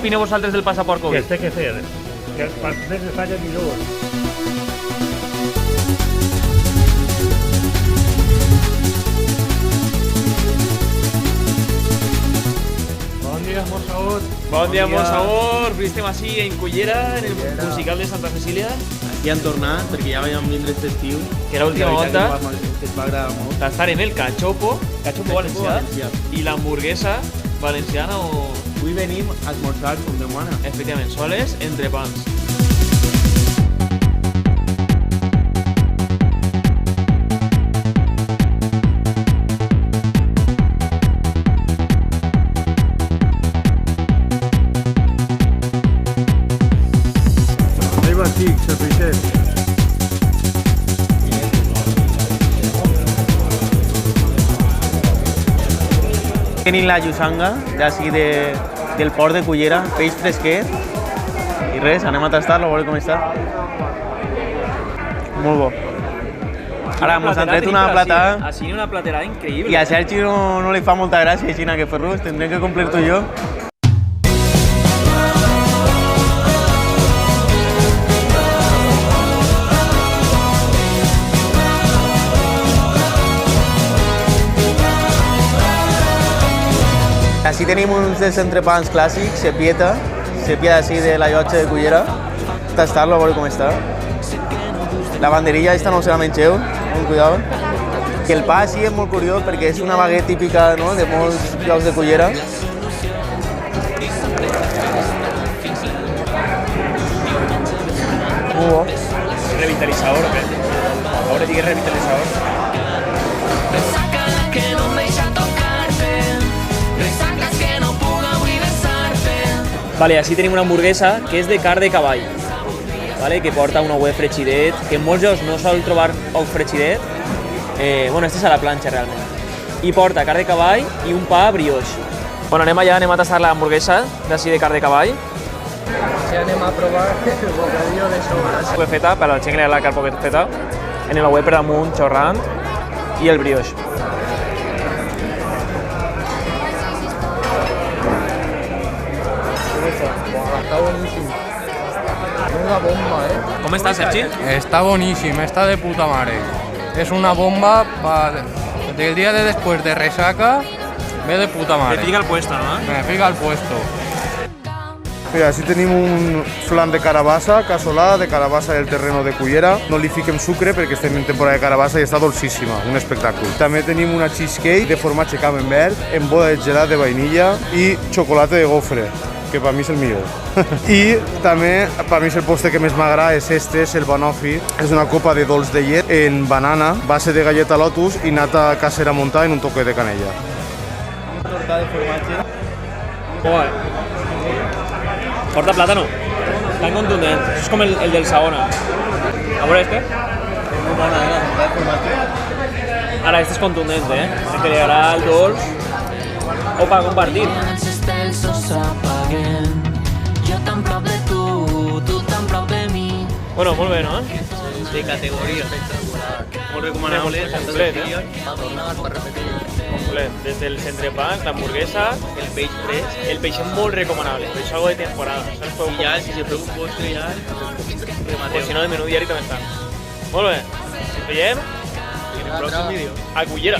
opineu vosaltres del passaport Que Covid? es té que fer, que per més es falla millor. Bon dia, molt sabut. Bon dia, molt sabor. Avui estem així en Cullera, en el musical de Santa Cecília, Aquí han tornat, perquè ja vam vindre aquest estiu. que era l'última volta. Que ens va agradar molt. Tastarem el cachopo valencià, valencià. i l'hamburguesa valenciana o... Avui venim a esmorzar com demana. Efectivament, soles entre pans. Ahí va, sí, se peixet. Tenim la llusanga d'ací del port de Cullera, peix fresquet. I res, anem a tastar-lo, a veure com està. Molt bo. Ara mos han tret una plata Així una platerada increïble. i a Sergi no li fa molta gràcia així que fer-los, tindrem que complir tu i jo. Així tenim uns dels entrepans clàssics, sepieta d'ací de la llotja de Cullera. Tastar-lo, a veure com està. La banderilla aquesta no se la mengeu, molt cuidado. Que el pa així és molt curiós perquè és una baguette típica, no?, de molts llocs de Cullera. Molt bo. Revitalitzador, o què? A veure, digues revitalitzador. Resaca la que no em deixa tocar-te, resaques que no puc avui besar-te. Vale, així tenim una hamburguesa que és de carn de cavall, vale? Que porta un ouet fregidet, que en molts llocs no sol trobar ou fregidet. Bueno, este és a la planxa, realment. I porta carn de cavall i un pa brioix. Bueno, anem allà, anem a tastar l'hamburguesa d'ací de carn de cavall. Sí, anem a provar el bocadillo de sobras. Ouet feta, per a la gent que li agrada la carn feta, en el ouet per damunt, xorrant, i el brioix. Está buenísimo. Una bomba, Com està, Sergi? Está buenísimo, está de puta madre. Es una bomba del día de después de resaca, ve de puta madre. el puesto, no? Me pica el puesto. Mira, així tenim un flan de carabassa, casolada de carabassa del terreno de Cullera. No li fiquem sucre perquè estem en temporada de carabassa i està dolcíssima, un espectacle. També tenim una cheesecake de formatge camembert, amb boda de gelat de vainilla i xocolata de gofre, que per mi és el millor. I també, per mi és el postre que més m'agrada, és este, és el banoffee. És una copa de dolç de llet en banana, base de galleta Lotus i nata casera muntada en un toque de canella. Una torta de formatge. Joder. Porta plàtano. Tan contundent. Això és com el del Saona. A veure este. Molt bona, la torta de formatge. Ara, este és contundent, Si te li agrada el dolç, o per compartir. Els estels s'apaguen, jo tan prop de tu tan prop de mi. Bueno, molt bé, no? De categoria. Molt recomanable. Complet, Va tornar per repetir. Complet. Des dels entrepans, l'hamburguesa, El peix fresc. el peix és molt recomanable, però això és algo de temporada. I ja, si se feu un postre, ja O remateu. si no, de menú diari també està. Molt bé. Ens veiem En el pròxim vídeo. a Cullera.